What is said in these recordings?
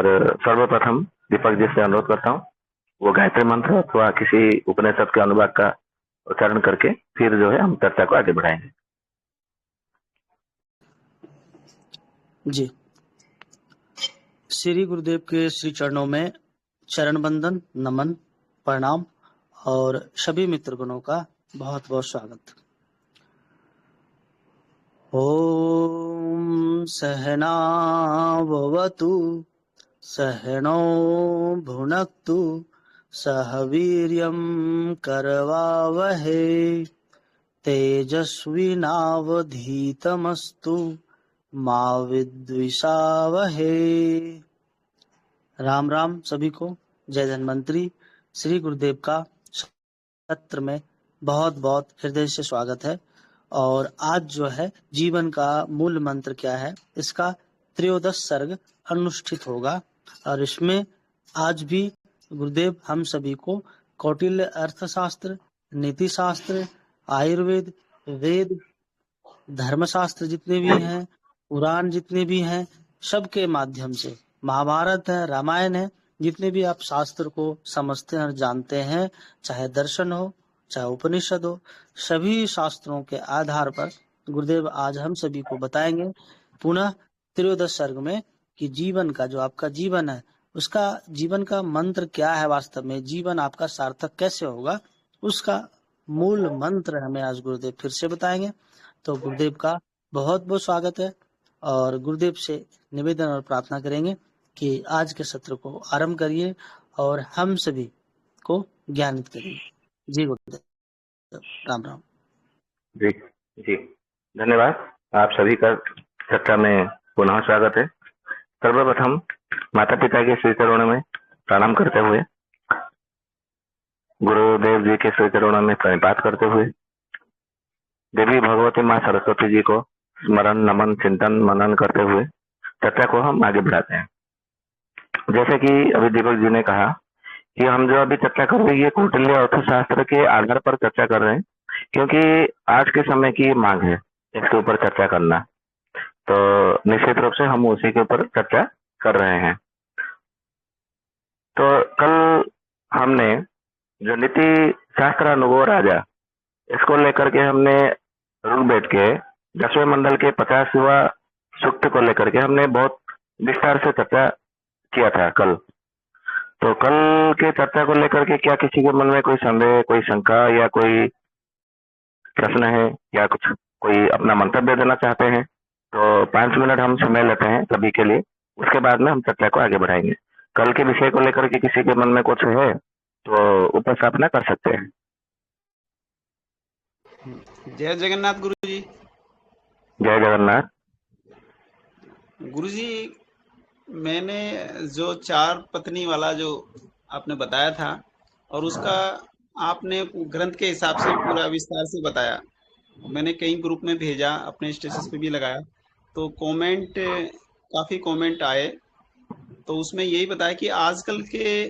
और सर्वप्रथम दीपक जी से अनुरोध करता हूँ वो गायत्री मंत्र अथवा किसी उपनिषद के अनुवाद का उच्चारण करके फिर जो है हम चर्चा को आगे बढ़ाएंगे। जी, श्री गुरुदेव के श्री चरणों में चरण बंदन, नमन, प्रणाम और सभी मित्रगणों का बहुत बहुत स्वागत। ओम सहना भवतु सहनो भुनक्तु सह वीर्यं करवावहे तेजस्विनावधीतमस्तु मा विद्विषावहे। राम राम सभी को। जय धन्वंतरी। श्री गुरुदेव का सत्र में बहुत बहुत हृदय से स्वागत है। और आज जो है जीवन का मूल मंत्र क्या है, इसका त्रयोदश सर्ग अनुष्ठित होगा। और इसमें आज भी गुरुदेव हम सभी को कौटिल्य अर्थशास्त्र, नीति शास्त्र, आयुर्वेद, वेद, धर्मशास्त्र जितने भी हैं, पुराण जितने भी हैं, सबके माध्यम से, महाभारत है, रामायण है, जितने भी आप शास्त्र को समझते हैं और जानते हैं, चाहे दर्शन हो चाहे उपनिषद हो, सभी शास्त्रों के आधार पर गुरुदेव आज हम सभी को बताएंगे पुनः त्रयोदश सर्ग में कि जीवन का, जो आपका जीवन है, उसका जीवन का मंत्र क्या है, वास्तव में जीवन आपका सार्थक कैसे होगा, उसका मूल मंत्र हमें आज गुरुदेव फिर से बताएंगे। तो गुरुदेव का बहुत बहुत स्वागत है और गुरुदेव से निवेदन और प्रार्थना करेंगे कि आज के सत्र को आरंभ करिए और हम सभी को ज्ञानित करिए। जी गुरुदेव, राम राम। जी जी, धन्यवाद। आप सभी का चर्चा में पुनः स्वागत है। सर्वप्रथम माता पिता के श्री चरणों में प्रणाम करते हुए, गुरुदेव जी के श्री चरणों में प्रणिपात करते हुए, देवी भगवती माँ सरस्वती जी को स्मरण, नमन, चिंतन, मनन करते हुए चर्चा को हम आगे बढ़ाते हैं। जैसे कि अभी दीपक जी ने कहा कि हम जो अभी चर्चा कर रहे हैं ये कौटिल्य अर्थशास्त्र के आधार पर चर्चा कर रहे हैं, क्योंकि आज के समय की मांग है इसके ऊपर चर्चा करना। तो निश्चित रूप से हम उसी के ऊपर चर्चा कर रहे हैं। तो कल हमने जो नीति शास्त्र अनुभव राजा, इसको लेकर के हमने ऋग्वेद के 10वें मंडल के 50वां सूक्त को लेकर के हमने बहुत विस्तार से चर्चा किया था कल। तो कल के चर्चा को लेकर के क्या किसी के मन में कोई संदेह, कोई शंका या कोई प्रश्न है या कुछ कोई अपना मंतव्य देना चाहते हैं तो 5 मिनट हम समय लेते हैं सभी के लिए, उसके बाद में हम चर्चा को आगे बढ़ाएंगे। कल के विषय को लेकर के किसी के मन में कुछ है तो उपस्थापना कर सकते हैं। जय जगन्नाथ गुरुजी। जय जगन्नाथ। गुरुजी, मैंने जो 4 पत्नी वाला जो आपने बताया था और उसका आपने ग्रंथ के हिसाब से पूरा विस्तार से बताया, मैंने कई ग्रुप में भेजा, अपने स्टेटस पे भी लगाया, तो काफी कमेंट आए। तो उसमें यही बताया कि आजकल के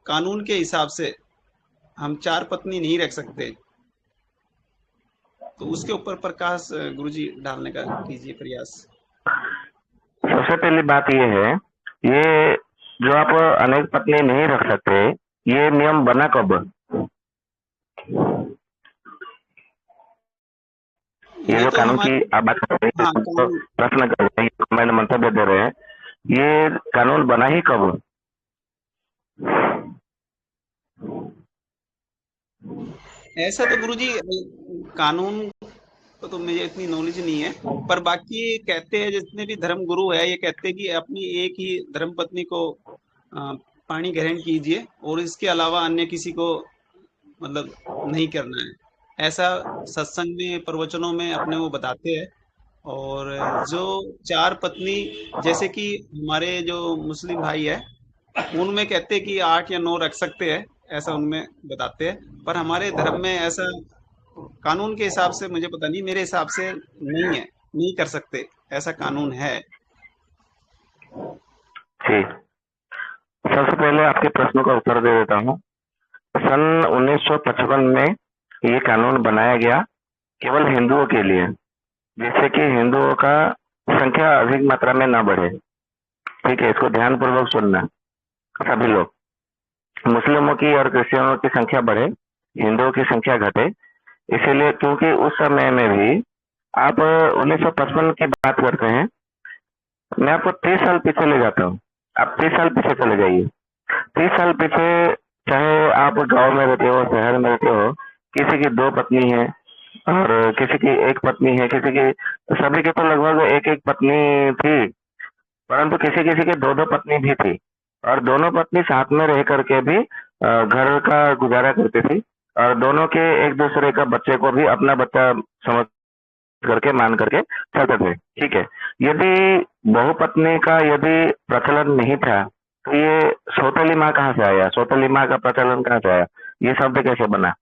कानून के हिसाब से हम 4 पत्नी नहीं रख सकते, तो उसके ऊपर प्रकाश गुरुजी डालने का कीजिए प्रयास। सबसे पहली बात ये है, ये जो आप अनेक पत्नी नहीं रख सकते, ये नियम बना कब? ये जो तो कानून की आप बात कर रहे हैं, तो प्रश्न कर रहे हैं, मैंने मंतव्य दे रहे हैं, ये कानून बना ही कब? ऐसा तो गुरुजी कानून तो मुझे इतनी नॉलेज नहीं है, पर बाकी कहते हैं जितने भी धर्म गुरु है ये कहते हैं कि अपनी एक ही धर्म पत्नी को पाणी ग्रहण कीजिए और इसके अलावा अन्य किसी को मतलब नहीं करना है। ऐसा सत्संग में, प्रवचनों में अपने वो बताते हैं। और जो 4 पत्नी, जैसे कि हमारे जो मुस्लिम भाई है उनमें कहते हैं कि 8 या 9 रख सकते हैं, ऐसा उनमें बताते हैं। पर हमारे धर्म में ऐसा कानून के हिसाब से मुझे पता नहीं, मेरे हिसाब से नहीं है, नहीं कर सकते, ऐसा कानून है। ठीक, सबसे पहले आपके प्रश्न का उत्तर दे देता हूँ। सन 1955 में ये कानून बनाया गया केवल हिंदुओं के लिए, जिससे कि हिंदुओं का संख्या अधिक मात्रा में न बढ़े। ठीक है, इसको ध्यानपूर्वक सुनना सभी लोग। मुस्लिमों की और क्रिश्चियनों की संख्या बढ़े, हिंदुओं की संख्या घटे, इसीलिए क्योंकि उस समय में भी आप 1955 की बात करते हैं। मैं आपको 30 साल पीछे ले जाता हूँ। आप 30 साल पीछे चले जाइए। 30 साल पीछे, चाहे आप गांव में रहते हो, शहर में रहते हो, किसी की 2 पत्नी है और किसी की 1 पत्नी है, किसी की, सभी की तो लगभग 1-1 पत्नी थी, परंतु किसी-किसी की 2-2 पत्नी भी थी और दोनों पत्नी साथ में रह करके भी घर का गुजारा करती थी और दोनों के एक-दूसरे का बच्चे को भी अपना बच्चा समझ करके, मान करके चलते थे, ठीक है। यदि बहुपत्नी का यदि प्रचलन नहीं था, तो ये सौतेली माँ कहाँ से आया? सौतेली माँ का प्रचलन कहाँ से आया? ये शब्द कैसे बना?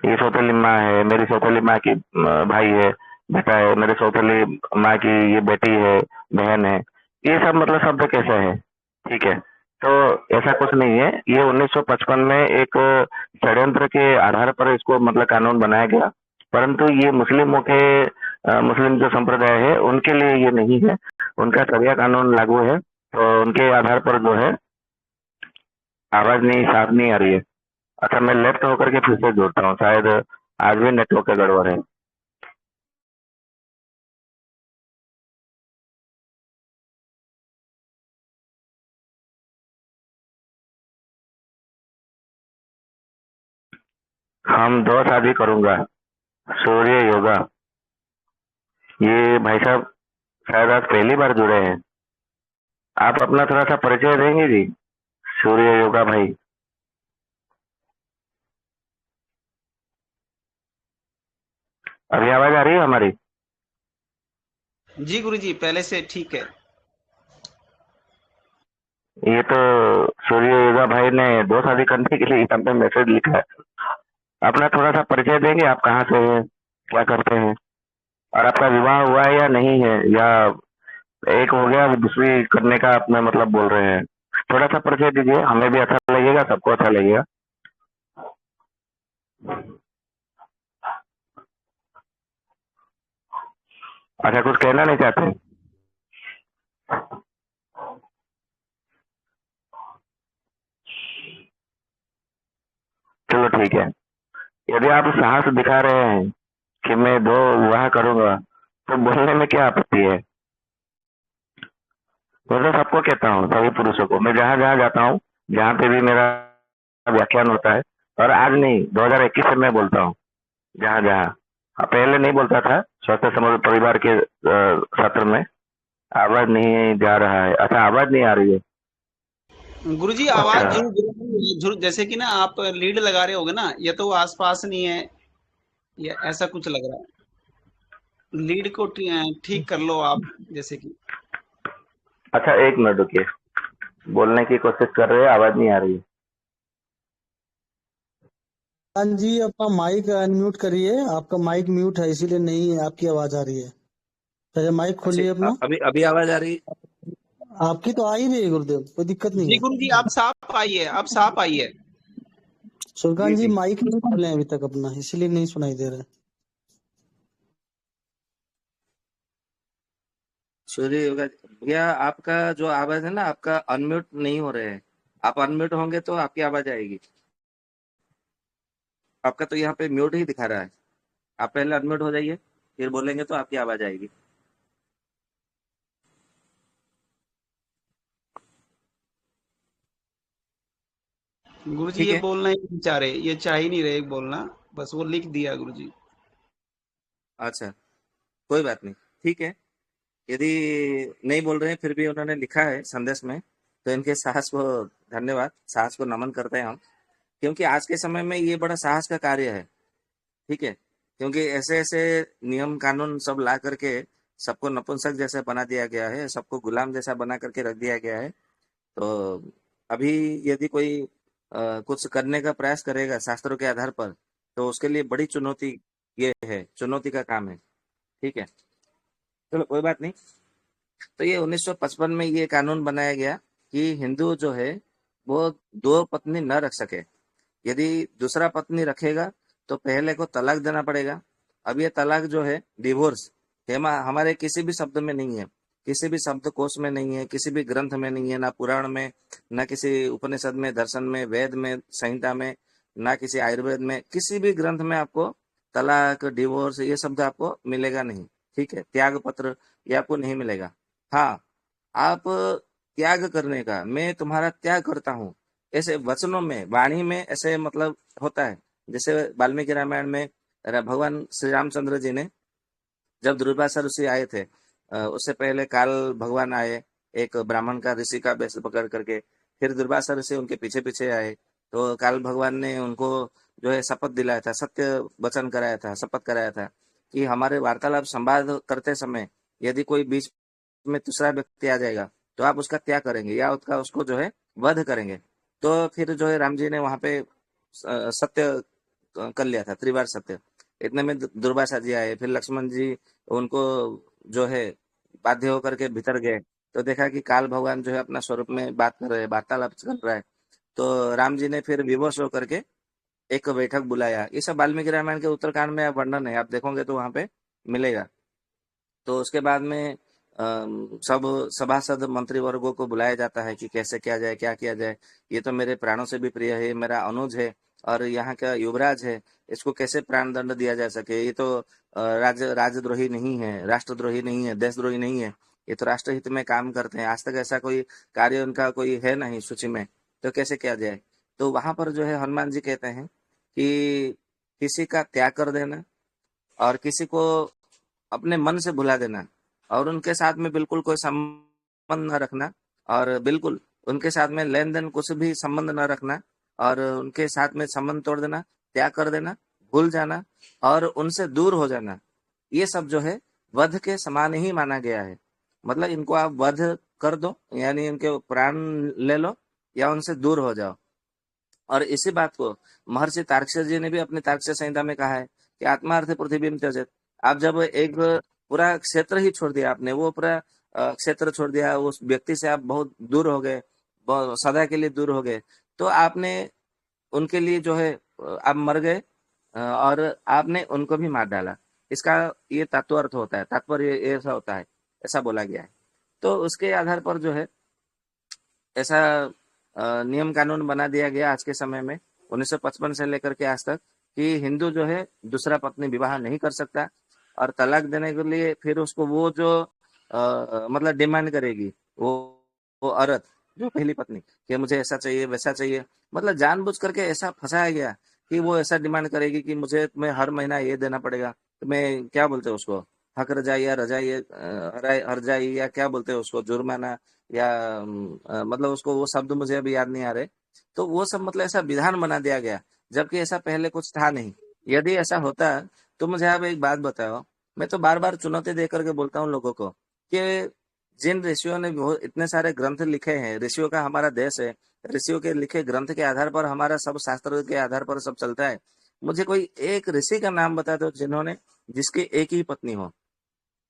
ये सौतेली माँ है, मेरी सौतेली माँ की भाई है, बेटा है, मेरी सौतेली माँ की ये बेटी है, बहन है। ये सब मतलब शब्द कैसे है? ठीक है। तो ऐसा कुछ नहीं है। ये 1955 में एक षड्यंत्र के आधार पर इसको मतलब कानून बनाया गया, परंतु ये मुस्लिमों के मुस्लिम जो संप्रदाय है उनके लिए ये नहीं है। उनका शरिया कानून लागू है, तो उनके आधार पर जो है आवाज नहीं, साफ नहीं आ रही है। अच्छा, मैं लेफ्ट होकर के फिर से जोड़ता हूँ, शायद आज भी नेटवर्क का गड़बड़ है। हम 2 शादी करूंगा, सूर्य योगा। ये भाई साहब शायद आज पहली बार जुड़े हैं। आप अपना थोड़ा सा परिचय देंगे जी? सूर्य योगा भाई। अभी आवाज आ रही है हमारी? जी गुरुजी, पहले से ठीक है। ये तो सूर्य योगा भाई ने 2 शादी करने के लिए यहाँ पे मैसेज लिखा है। अपना थोड़ा सा परिचय देंगे, आप कहाँ से हैं, क्या करते हैं, और आपका विवाह हुआ है या नहीं है, या एक हो गया, अभी दूसरी करने का अपना मतलब बोल रहे हैं? थोड़ा सा परिचय दीजिए, हमें भी अच्छा लगेगा, सबको अच्छा लगेगा। अच्छा, कुछ कहना नहीं चाहते? चलो ठीक है। यदि आप साहस दिखा रहे हैं कि मैं 2 विवाह करूंगा, तो बोलने में क्या आपत्ति है? मैं तो सबको कहता हूँ, सभी पुरुषों को, मैं जहाँ जहाँ जाता हूँ, जहाँ पे भी मेरा व्याख्यान होता है, और आज नहीं, 2021 से मैं बोलता हूँ जहाँ जहाँ। पहले नहीं बोलता था, स्वास्थ्य समग्र परिवार के सत्र में। आवाज नहीं जा रहा है? अच्छा, आवाज नहीं आ रही है? गुरुजी अच्छा, आवाज जैसे कि ना आप लीड लगा रहे होगे ना, या तो वो आसपास नहीं है या ऐसा कुछ लग रहा है। लीड को ठीक कर लो आप, जैसे कि। अच्छा, 1 मिनट रुकिए। बोलने की कोशिश कर रहे हैं, आवाज नहीं आ रही है। हाँ जी, अपना माइक अनम्यूट करिए। आपका माइक म्यूट है, इसीलिए नहीं आपकी आवाज आ रही है। पहले माइक अच्छा, खोलिए अपना। अभी अभी आवाज आ रही है? आपकी तो आ ही रही है गुरुदेव, कोई दिक्कत नहीं जी है। गुरुजी, आप साफ आइए, आप साफ आइए। सुल्तान जी जी जी। माइक नहीं खोले हैं अभी तक अपना, इसीलिए नहीं सुनाई दे रहा है। सूर्य योगा भैया, आपका जो आवाज है ना, आपका अनम्यूट नहीं हो रहे हैं। आप अनम्यूट होंगे तो आपकी आवाज आएगी। आपका तो यहाँ पे म्यूट ही दिखा रहा है। आप पहले अनम्यूट हो जाइए, फिर बोलेंगे तो आपकी आवाज आएगी। गुरुजी ठीक ये है। बोलना ही नहीं चाह रहे, ये चाह ही नहीं रहे बोलना, बस वो लिख दिया गुरुजी। अच्छा, कोई बात नहीं। ठीक है। यदि नहीं बोल रहे हैं फिर भी उन्होंने लिखा है संदेश में, तो इनके साहस को धन्यवाद, साहस को नमन करते हैं हम। क्योंकि आज के समय में ये बड़ा साहस का कार्य है। ठीक है। क्योंकि ऐसे ऐसे नियम कानून सब ला करके सबको नपुंसक जैसा बना दिया गया है, सबको गुलाम जैसा बना करके रख दिया गया है। तो अभी यदि कोई कुछ करने का प्रयास करेगा शास्त्रों के आधार पर, तो उसके लिए बड़ी चुनौती, ये है चुनौती का काम है। ठीक है। चलो कोई बात नहीं। तो ये 1955 में ये कानून बनाया गया कि हिंदू जो है वो 2 पत्नी न रख सके। यदि दूसरा पत्नी रखेगा तो पहले को तलाक देना पड़ेगा। अब ये तलाक जो है डिवोर्स हमारे किसी भी शब्द में नहीं है। किसी भी शब्दकोश में नहीं है, किसी भी ग्रंथ में नहीं है, ना पुराण में, ना किसी उपनिषद में, दर्शन में, वेद में, संहिता में, ना किसी आयुर्वेद में, किसी भी ग्रंथ में आपको तलाक, डिवोर्स ये शब्द आपको मिलेगा नहीं। ठीक है, त्याग पत्र ये आपको नहीं मिलेगा। हाँ, आप त्याग करने का, मैं तुम्हारा त्याग करता हूँ, ऐसे वचनों में, वाणी में ऐसे मतलब होता है। जैसे वाल्मीकि रामायण में भगवान श्री रामचंद्र जी ने जब दुर्वासा ऋषि आए थे, उससे पहले काल भगवान आए एक ब्राह्मण का, ऋषि का वेश पकड़ करके, फिर दुर्वासा ऋषि उनके पीछे पीछे आए। तो काल भगवान ने उनको जो है शपथ दिलाया था, सत्य वचन कराया था, शपथ कराया था कि हमारे वार्तालाप संवाद करते समय यदि कोई बीच में दूसरा व्यक्ति आ जाएगा तो आप उसका त्याग करेंगे या उसका उसको जो है वध करेंगे। तो फिर जो है राम जी ने वहां पे सत्य कर लिया था, त्रिवार सत्य। इतने में दुर्वासा जी आए, फिर लक्ष्मण जी उनको जो है बाध्य होकर के भीतर गए, तो देखा कि काल भगवान जो है अपना स्वरूप में बात कर रहे हैं, वार्तालाप कर रहा है। तो राम जी ने फिर विवश होकर के एक बैठक बुलाया। ये सब वाल्मीकि रामायण के उत्तरकांड में वर्णन है, आप देखोगे तो वहां पे मिलेगा। तो उसके बाद में सब सभासद मंत्री वर्गों को बुलाया जाता है कि कैसे किया जाए, क्या किया जाए। ये तो मेरे प्राणों से भी प्रिय है, मेरा अनुज है और यहाँ का युवराज है, इसको कैसे प्राण दंड दिया जा सके। ये तो राजद्रोही नहीं है, राष्ट्रद्रोही नहीं है, देशद्रोही नहीं है, ये तो राष्ट्रहित में काम करते हैं। आज तक ऐसा कोई कार्य उनका कोई है नहीं सूची में, तो कैसे किया जाए। तो वहां पर जो है हनुमान जी कहते हैं कि किसी का त्याग कर देना और किसी को अपने मन से भुला देना और उनके साथ में बिल्कुल कोई संबंध न रखना और बिल्कुल उनके साथ में लेन देन कुछ भी संबंध न रखना और उनके साथ में संबंध तोड़ देना, त्याग कर देना, भूल जाना और उनसे दूर हो जाना, ये सब जो है वध के समान ही माना गया है। मतलब इनको आप वध कर दो, यानी इनके प्राण ले लो या उनसे दूर हो जाओ। और इसी बात को महर्षि तार्क्ष्य जी ने भी अपनी तार्क्ष्य संहिता में कहा है कि आत्मार्थ पृथ्वी में त्यजेत। आप जब एक पूरा क्षेत्र ही छोड़ दिया, आपने वो पूरा क्षेत्र छोड़ दिया, उस व्यक्ति से आप बहुत दूर हो गए, सदा के लिए दूर हो गए, तो आपने उनके लिए जो है आप मर गए और आपने उनको भी मार डाला। इसका ये तात्पर्य होता है, तात्पर्य ऐसा होता है, ऐसा बोला गया है। तो उसके आधार पर जो है ऐसा नियम कानून बना दिया गया आज के समय में 1955 से लेकर के आज तक कि हिंदू जो है दूसरा पत्नी विवाह नहीं कर सकता और तलाक देने के लिए फिर उसको वो जो मतलब डिमांड करेगी वो औरत जो पहली पत्नी कि मुझे ऐसा चाहिए वैसा चाहिए, मतलब जानबूझ करके ऐसा फंसाया गया कि वो ऐसा डिमांड करेगी कि मुझे तुम्हें हर महीना ये देना पड़ेगा। तो मैं क्या बोलते हैं उसको, हक रजाई या रजाई, हरजाई या क्या बोलते हैं उसको, जुर्माना या मतलब उसको वो शब्द मुझे अभी याद नहीं आ रहे। तो वो सब मतलब ऐसा विधान बना दिया गया, जबकि ऐसा पहले कुछ था नहीं। यदि ऐसा होता तो मुझे आप एक बात बताओ, मैं तो बार बार चुनौती दे करके बोलता हूँ लोगों को कि जिन ऋषियों ने इतने सारे ग्रंथ लिखे हैं, ऋषियों का हमारा देश है, ऋषियों के लिखे ग्रंथ के आधार पर हमारा सब शास्त्र के आधार पर सब चलता है। मुझे कोई एक ऋषि का नाम बता दो जिन्होंने जिसकी एक ही पत्नी हो।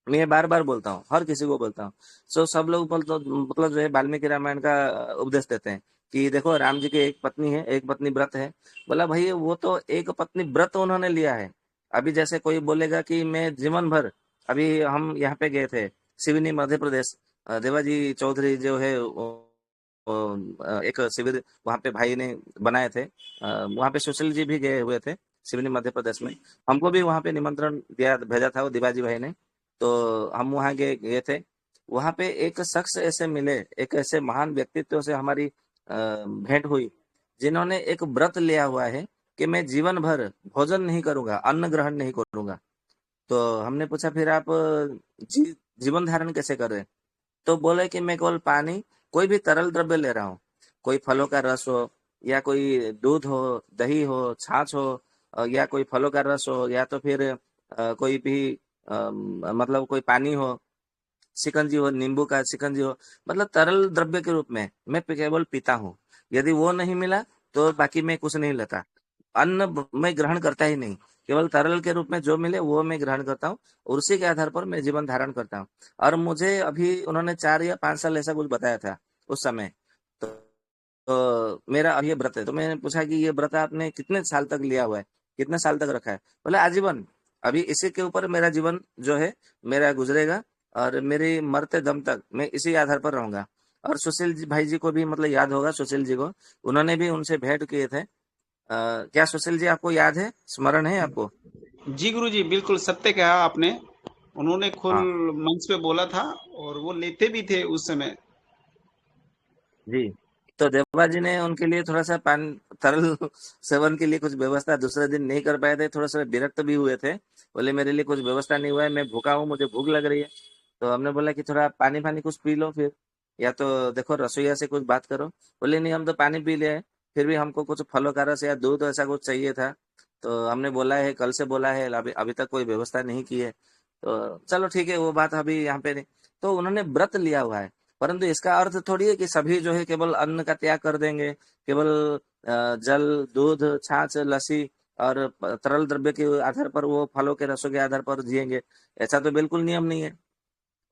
मैं बार बार बोलता हूँ, हर किसी को बोलता हूँ। सो सब लोग मतलब जो है वाल्मीकि रामायण का उपदेश देते हैं कि देखो राम जी की एक पत्नी है, एक पत्नी व्रत है। बोला भाई वो तो एक पत्नी व्रत उन्होंने लिया है। अभी जैसे कोई बोलेगा कि मैं जीवन भर, अभी हम यहाँ पे गए थे सिवनी मध्य प्रदेश, देवाजी चौधरी जो है एक शिविर वहाँ पे भाई ने बनाए थे, वहाँ पे सुशील जी भी गए हुए थे सिवनी मध्य प्रदेश में। हमको भी वहाँ पे निमंत्रण दिया भेजा था वो दिवाजी भाई ने, तो हम वहाँ गए थे। वहाँ पे एक शख्स ऐसे मिले, एक ऐसे महान व्यक्तित्व से हमारी भेंट हुई जिन्होंने एक व्रत लिया हुआ है कि मैं जीवन भर भोजन नहीं करूंगा, अन्न ग्रहण नहीं करूंगा। तो हमने पूछा फिर आप जीवन धारण कैसे कर रहे हैं? तो बोले कि मैं केवल पानी, कोई भी तरल द्रव्य ले रहा हूँ, कोई फलों का रस हो या कोई दूध हो, दही हो, छाछ हो, या कोई फलों का रस हो या तो फिर कोई भी मतलब कोई पानी हो, शिकंजी हो, नींबू का शिकंजी हो, मतलब तरल द्रव्य के रूप में मैं केवल पीता हूँ। यदि वो नहीं मिला तो बाकी मैं कुछ नहीं लेता। अन्न मैं ग्रहण करता ही नहीं, केवल तरल के रूप में जो मिले वो मैं ग्रहण करता हूँ और उसी के आधार पर मैं जीवन धारण करता हूँ। और मुझे अभी उन्होंने 4 या 5 साल ऐसा कुछ बताया था उस समय। तो मेरा अब ये व्रत है, तो मैंने पूछा कि ये व्रत आपने कितने साल तक लिया हुआ है, कितने साल तक रखा है? बोले आजीवन, अभी इसी के ऊपर मेरा जीवन जो है मेरा गुजरेगा और मेरी मरते दम तक मैं इसी आधार पर रहूंगा। और सुशील जी भाई जी को भी मतलब याद होगा, सुशील जी को, उन्होंने भी उनसे भेंट किए थे। क्या सुशील जी आपको याद है, स्मरण है आपको? जी गुरु जी, बिल्कुल सत्य कहा आपने। उन्होंने खुल हाँ मंच पे बोला था और वो लेते भी थे उस समय। जी। तो देवा जी ने उनके लिए थोड़ा सा पान तरल सेवन के लिए कुछ व्यवस्था दूसरे दिन नहीं कर पाए थे, थोड़ा सा विरक्त भी हुए थे। बोले मेरे लिए कुछ व्यवस्था नहीं हुआ है, मैं भूखा हूँ, मुझे भूख लग रही है। तो हमने बोला कि थोड़ा पानी फानी कुछ पी लो फिर, या तो देखो रसोईया से कुछ बात करो। बोले नहीं हम तो पानी पी लिया है, फिर भी हमको कुछ फलों का रस या दूध ऐसा कुछ चाहिए था। तो हमने बोला है, कल से बोला है, अभी अभी तक कोई व्यवस्था नहीं की है। तो चलो ठीक है, वो बात अभी यहाँ पे नहीं। तो उन्होंने व्रत लिया हुआ है, परंतु इसका अर्थ थोड़ी है कि सभी जो है केवल अन्न का त्याग कर देंगे, केवल जल, दूध, छाछ, लस्सी और तरल द्रव्य के आधार पर, वो फलों के रसों के आधार पर जिएंगे। ऐसा तो बिल्कुल नियम नहीं है।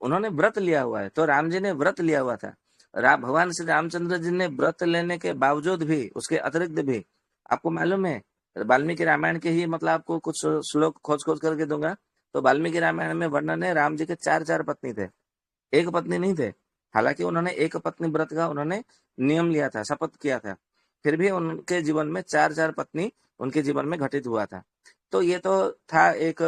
उन्होंने व्रत लिया हुआ है, तो राम जी ने व्रत लिया हुआ था। भगवान श्री रामचंद्र जी ने व्रत लेने के बावजूद भी, उसके अतिरिक्त भी, आपको मालूम है, वाल्मीकि रामायण के ही मतलब आपको कुछ श्लोक खोज खोज करके दूंगा। तो वाल्मीकि रामायण में वर्णन है, राम जी के चार चार पत्नी थे, एक पत्नी नहीं थे। हालांकि उन्होंने एक पत्नी व्रत का उन्होंने नियम लिया था, शपथ किया था, फिर भी उनके जीवन में चार चार पत्नी उनके जीवन में घटित हुआ था। तो ये तो था एक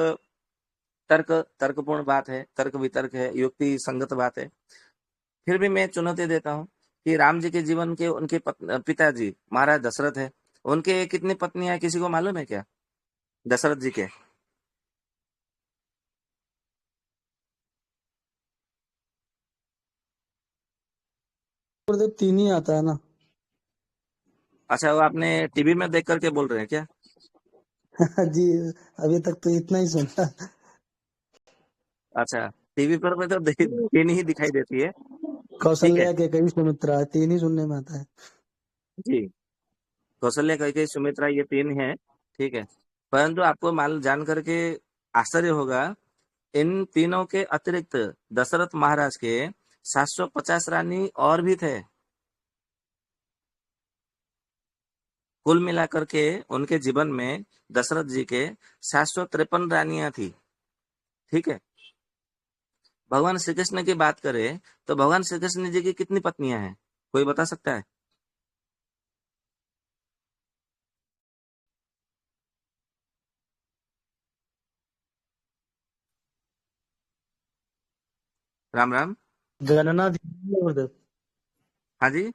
तर्कपूर्ण बात है, तर्क वितर्क है, युक्ति संगत बात है। फिर भी मैं चुनौती देता हूँ कि राम जी के जीवन के उनके पिताजी महाराज दशरथ है, उनके कितनी पत्नियां हैं, किसी को मालूम है क्या, दशरथ जी के? गुरुदेव तीन ही आता है ना। अच्छा, वो आपने टीवी में देख करके बोल रहे हैं क्या? जी, अभी तक तो इतना ही सुना। अच्छा, टीवी पर में तो तीन ही दिखाई देती है। ठीक है कौशल्या के कई सुमित्रा, तीन ही सुनने में आता है। जी, कौशल्या, कैकेयी, सुमित्रा, ये तीन हैं। ठीक है, परंतु आपको माल जान करके आश्चर्य होगा, इन तीनों के अतिरिक्त दशरथ महाराज के 750 रानी और भी थे। कुल मिलाकर के उनके जीवन में दशरथ जी के 753 रानियां थी। ठीक है, भगवान श्री कृष्ण की बात करें तो भगवान श्री कृष्ण जी की कितनी पत्नियां हैं, कोई बता सकता है? राम राम। गणना ध्यान नहीं है गुरुदेव। हाँ जी।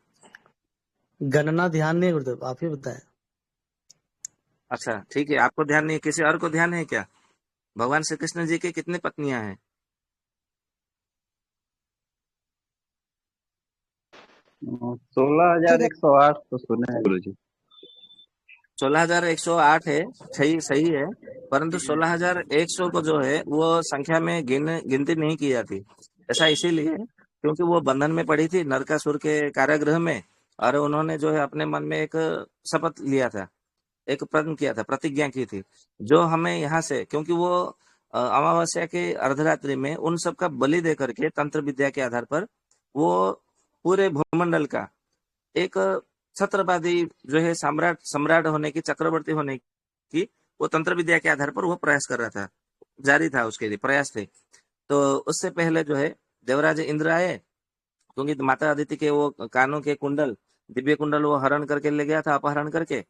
गणना ध्यान नहीं है गुरुदेव, आप ही बताएं। अच्छा ठीक है, आपको ध्यान नहीं है, किसी और को ध्यान है क्या? भगवान श्री कृष्ण जी की कितनी पत्नियां हैं? 16,108 तो सुने हैं गुरु जी। 16,108 है, सही सही है। परंतु 16,100 को जो है वो संख्या में गिनती नहीं की जाती। ऐसा इसीलिए क्योंकि वो बंधन में पड़ी थी नरकासुर के कारागृह में, और उन्होंने जो है अपने मन में एक शपथ लिया था, एक प्रण किया था, प्रतिज्ञा की थी, जो हमें यहाँ से, क्योंकि वो अमावस्या के अर्धरात्रि में उन सब का बलि दे करके तंत्र विद्या के आधार पर वो पूरे भूमंडल का एक छत्रवादी जो है सम्राट सम्राट होने की, चक्रवर्ती होने की, वो तंत्र विद्या के आधार पर वो प्रयास कर रहा था, जारी था उसके लिए प्रयास थे। तो उससे पहले जो है देवराज इंद्र आए, क्योंकि माता अदिति के वो कानों के कुंडल, दिव्य कुंडल वो हरण करके ले गया था, अपहरण करके।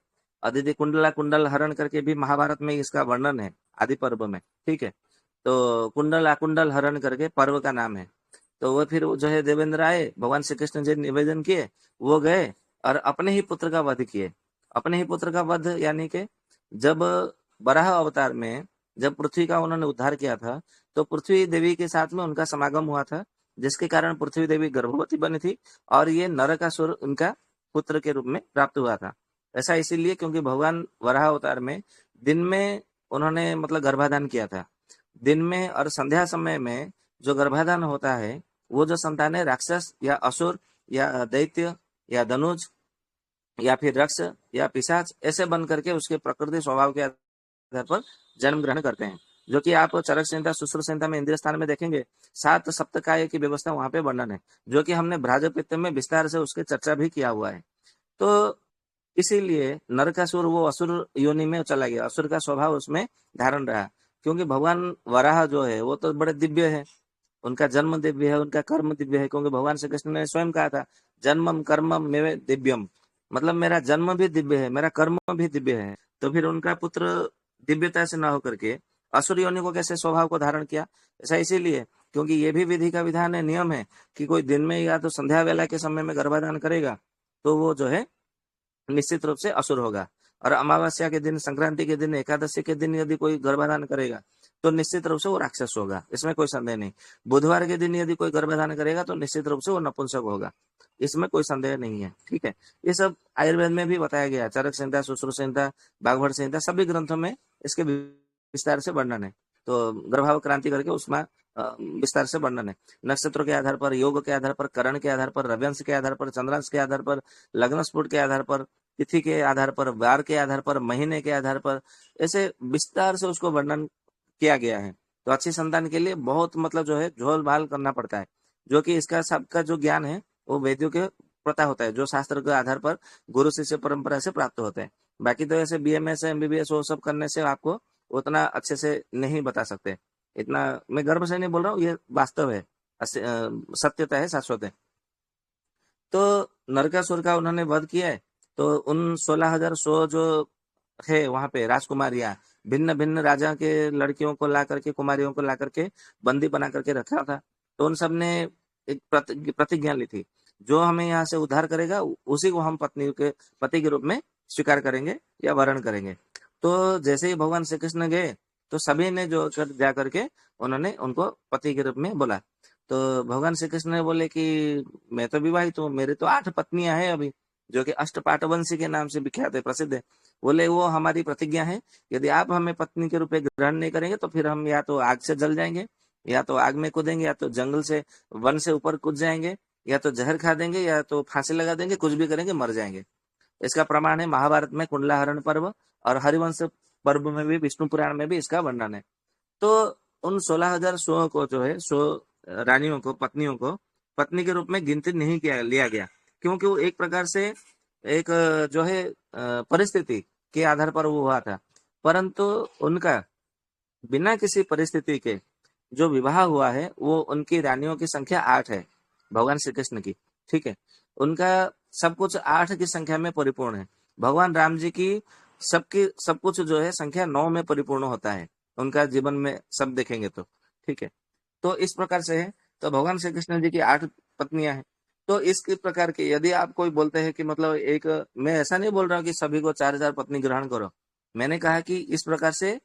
अदिति कुंडला कुंडल हरण करके भी महाभारत में इसका वर्णन है, आदि पर्व में। ठीक है, तो कुंडल अकुंडल हरण करके पर्व का नाम है। तो वो फिर जो है देवेंद्र आए, भगवान श्री कृष्ण जी निवेदन किए, वो गए और अपने ही पुत्र का वध किए। अपने ही पुत्र का वध यानी कि जब बराह अवतार में जब पृथ्वी का उन्होंने उद्धार किया था, तो पृथ्वी देवी के साथ में उनका समागम हुआ था, जिसके कारण पृथ्वी देवी गर्भवती बनी थी, और ये नरकासुर उनका पुत्र के रूप में प्राप्त हुआ था। ऐसा इसीलिए क्योंकि भगवान वराह अवतार में दिन में उन्होंने मतलब गर्भाधान किया था। दिन में और संध्या समय में जो गर्भाधान होता है, वो जो संतान है राक्षस या असुर या दैत्य या धनुज या फिर रक्ष या पिशाच ऐसे बन करके उसके प्रकृति स्वभाव के आधार पर जन्म ग्रहण करते हैं। जो कि आप चरक संहिता, सुश्रुत संहिता में, इंद्रिय स्थान में देखेंगे, 7 सप्तकाय की व्यवस्था वहां पे वर्णन है, जो कि हमने भ्राजपित्त में विस्तार से उसके चर्चा भी किया हुआ है। तो इसीलिए नरकासुर वो असुर योनि में चला गया, असुर का स्वभाव उसमें धारण रहा, क्योंकि भगवान वराह जो है वो तो बड़े दिव्य है, उनका जन्म दिव्य है, उनका कर्म दिव्य है, क्योंकि भगवान श्री कृष्ण ने स्वयं कहा था जन्मम कर्मम में दिव्यम, मतलब मेरा जन्म भी दिव्य है, मेरा कर्म भी दिव्य है। तो फिर उनका पुत्र दिव्यता से न होकर के असुर योनि को कैसे स्वभाव को धारण किया? ऐसा इसीलिए क्योंकि ये भी विधि का विधान है, नियम है कि कोई दिन में या तो संध्या वेला के समय में गर्भाधान करेगा तो वो जो है निश्चित रूप से असुर होगा, और अमावस्या के दिन, संक्रांति के दिन, एकादशी के दिन यदि कोई गर्भाधान करेगा तो निश्चित रूप से वो राक्षस होगा, इसमें कोई संदेह नहीं। बुधवार के दिन यदि कोई गर्भाधान करेगा तो निश्चित रूप से वो नपुंसक होगा, इसमें कोई संदेह नहीं है। ठीक है, ये सब आयुर्वेद में भी बताया गया, चरक संहिता, सुश्रुत संहिता, बागभट संहिता, सभी ग्रंथों में इसके विस्तार से वर्णन है। तो गर्भाव क्रांति करके उसमें विस्तार से वर्णन है। नक्षत्रों के आधार पर, योग के आधार पर, करण के आधार पर, रव्यंश के आधार पर, चंद्रांश के आधार पर, लग्न स्फुट के आधार पर, तिथि के आधार पर, वार के आधार पर, महीने के आधार पर, ऐसे विस्तार से उसको वर्णन किया गया है। तो अच्छी संतान के लिए बहुत मतलब जो है झोल भाल करना पड़ता है, जो कि इसका सबका जो ज्ञान है वो वेदियों के पता होता है, जो शास्त्र के आधार पर गुरु शिष्य परंपरा से प्राप्त होते हैं। बाकी तो ऐसे BMS MBBS वो सब करने से आपको उतना अच्छे से नहीं बता सकते। इतना मैं गर्व से नहीं बोल रहा हूँ, ये वास्तव है, सत्यता है, शाश्वत है। तो नरकासुर का उन्होंने वध किया है, तो उन 16,100 जो है वहां पे राजकुमारियां, भिन्न भिन्न राजा के लड़कियों को ला करके, कुमारियों को ला करके बंदी बना करके रखा था। तो उन सब ने एक प्रतिज्ञा ली थी, जो हमें यहाँ से उद्धार करेगा उसी को हम पति के रूप में स्वीकार करेंगे या वरण करेंगे। तो जैसे ही भगवान श्री कृष्ण गए तो सभी ने जो जा करके उन्होंने उनको पति के रूप में बोला। तो भगवान श्री कृष्ण ने बोले कि मैं तो विवाहित हूँ, मेरे तो 8 पत्नियां हैं अभी, जो कि अष्टपाटवंशी के नाम से विख्यात है, प्रसिद्ध है। बोले वो हमारी प्रतिज्ञा है, यदि आप हमें पत्नी के रूप में ग्रहण नहीं करेंगे तो फिर हम या तो आग से जल जाएंगे, या तो आग में कूदेंगे, या तो जंगल से वन से ऊपर कूद जाएंगे, या तो जहर खा देंगे, या तो फांसी लगा देंगे, कुछ भी करेंगे, मर जाएंगे। इसका प्रमाण है महाभारत में कुंडलाहरण पर्व, और हरिवंश पर्व में भी, विष्णु पुराण में भी इसका वर्णन है। तो उन 16,100 को जो है 100 रानियों को, पत्नियों को पत्नी के रूप में गिनती नहीं किया लिया गया, क्योंकि वो एक प्रकार से एक जो है परिस्थिति के आधार पर वो हुआ था। परंतु उनका बिना किसी परिस्थिति के जो विवाह हुआ है वो उनकी रानियों की संख्या 8 है, भगवान श्री कृष्ण की। ठीक है, उनका सब कुछ 8 की संख्या में परिपूर्ण है। भगवान राम जी की सब कुछ जो है संख्या 9 में परिपूर्ण होता है, उनका जीवन में सब देखेंगे तो। ठीक है, तो इस प्रकार से है। तो भगवान श्री कृष्ण जी की 8 पत्नियां हैं। तो इस प्रकार के यदि आप कोई बोलते हैं कि मतलब एक, मैं ऐसा नहीं बोल रहा हूँ कि सभी को 4,000 पत्नी ग्रहण करो, मैंने कहा कि इस प्रकार से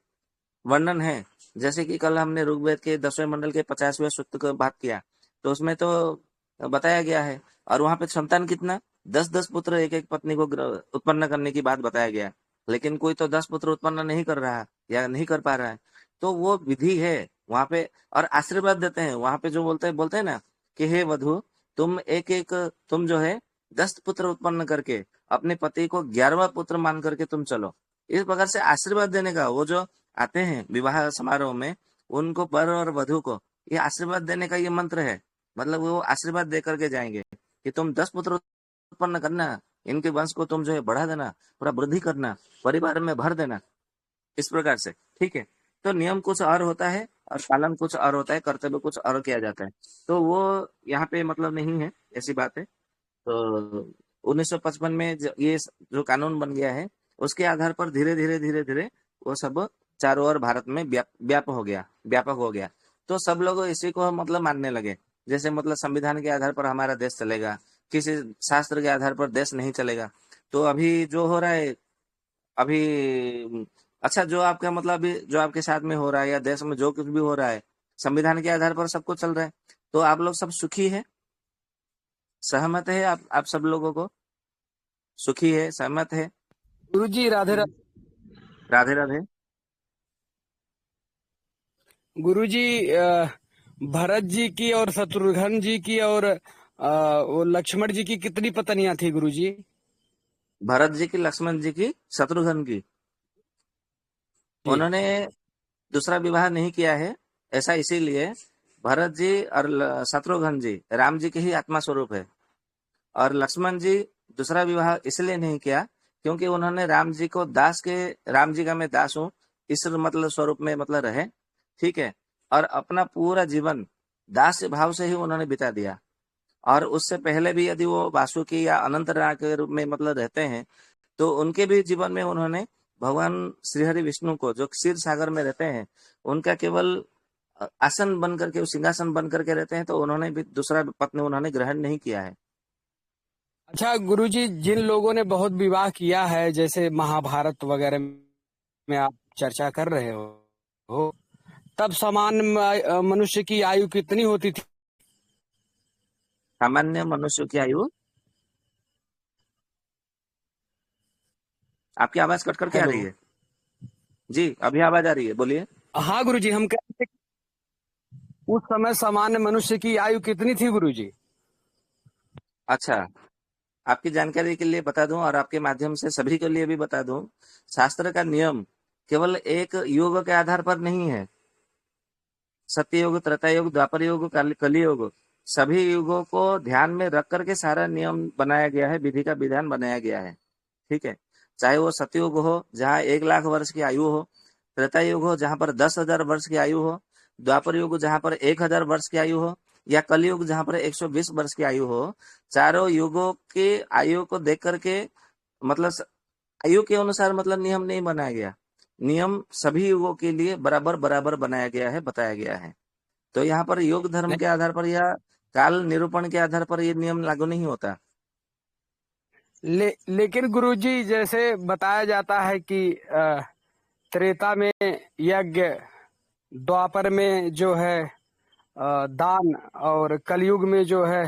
वर्णन है। जैसे कि कल हमने ऋग्वेद के 10वें मंडल के 50वें सूक्त को बात किया, तो उसमें तो बताया गया है, और वहां पे संतान कितना, 10-10 पुत्र एक एक पत्नी को उत्पन्न करने की बात बताया गया। लेकिन कोई तो 10 पुत्र उत्पन्न नहीं कर रहा या नहीं कर पा रहा है, तो वो विधि है वहां पे। और आशीर्वाद देते हैं वहां पे, जो बोलते हैं ना कि हे वधु, तुम जो है 10 पुत्र उत्पन्न करके अपने पति को 11वां पुत्र मान करके तुम चलो। इस प्रकार से आशीर्वाद देने का, वो जो आते हैं विवाह समारोह में, उनको वर और वधु को ये आशीर्वाद देने का ये मंत्र है। मतलब वो आशीर्वाद दे करके जाएंगे कि तुम 10 पुत्र उत्पन्न करना, इनके वंश को तुम जो है बढ़ा देना, थोड़ा वृद्धि करना, परिवार में भर देना, इस प्रकार से। ठीक है, तो नियम कुछ और होता है और पालन कुछ और होता है, कर्तव्य कुछ और किया जाता है। तो वो यहाँ पे मतलब नहीं है, ऐसी बात है। तो 1955 में ये जो कानून बन गया है, उसके आधार पर धीरे धीरे वो सब चारों ओर भारत में व्यापक हो गया। तो सब लोग इसी को मतलब मानने लगे। जैसे मतलब संविधान के आधार पर हमारा देश चलेगा, किसी शास्त्र के आधार पर देश नहीं चलेगा। तो अभी जो हो रहा है, अभी अच्छा, जो आपका मतलब अभी जो आपके साथ में हो रहा है या देश में जो कुछ भी हो रहा है, संविधान के आधार पर सब कुछ चल रहा है। तो आप लोग सब सुखी है, सहमत है? आप सब लोगों को सुखी है, सहमत है? गुरुजी राधे राधे। राधे राधे। गुरुजी भरत जी की और शत्रुघ्न जी की और वो लक्ष्मण जी की कितनी पत्नियां थी गुरुजी? भरत जी की, लक्ष्मण जी की, शत्रुघ्न की, जी उन्होंने दूसरा विवाह नहीं किया है। ऐसा इसीलिए, भरत जी और शत्रुघ्न जी राम जी के ही आत्मा स्वरूप है, और लक्ष्मण जी दूसरा विवाह इसलिए नहीं किया क्योंकि उन्होंने राम जी का मैं दास हूँ इस मतलब स्वरूप में मतलब रहे। ठीक है, और अपना पूरा जीवन दास्य भाव से ही उन्होंने बिता दिया। और उससे पहले भी यदि वो वासुकी या अनंत नारायण के रूप में मतलब रहते हैं, तो उनके भी जीवन में उन्होंने भगवान श्रीहरि विष्णु को, जो क्षीर सागर में रहते हैं, उनका केवल आसन बन करके, सिंहासन बन करके रहते हैं, तो उन्होंने भी दूसरा पत्नी उन्होंने ग्रहण नहीं किया है। अच्छा गुरुजी, जिन लोगों ने बहुत विवाह किया है, जैसे महाभारत वगैरह में आप चर्चा कर रहे हो, तब सामान्य मनुष्य की आयु कितनी होती थी? सामान्य मनुष्य की आयु, आपकी आवाज कट करके आ हेलो। रही है। जी, अभी आवाज आ रही है, बोलिए। हाँ गुरुजी, हम कह रहे थे कि उस समय सामान्य मनुष्य की आयु कितनी थी गुरुजी? अच्छा, आपकी जानकारी के लिए बता दूं और आपके माध्यम से सभी के लिए भी बता दूं, शास्त्र का नियम केवल एक युग के आधार पर नहीं है। सत्ययुग, त्रेतायुग, द्वापर युग, कलियुग, सभी युगों को ध्यान में रख करके सारा नियम बनाया गया है, विधि का विधान बनाया गया है। ठीक है, चाहे वो सतयुग हो जहाँ 1 लाख वर्ष की आयु हो, त्रेता युग हो जहाँ पर 10,000 वर्ष की आयु हो, द्वापर युग जहाँ पर 1,000 वर्ष की आयु हो, या कलयुग जहाँ पर 120 वर्ष की आयु हो, चारों युगों की आयु को देख करके मतलब आयु के अनुसार मतलब नियम नहीं बनाया गया। नियम सभी युगों के लिए बराबर बराबर बनाया गया है, बताया गया है। तो यहाँ पर योग धर्म के आधार पर या काल निरूपण के आधार पर ये नियम लागू नहीं होता। लेकिन गुरुजी, जैसे बताया जाता है कि त्रेता में यज्ञ, द्वापर में जो है दान, और कलयुग में जो है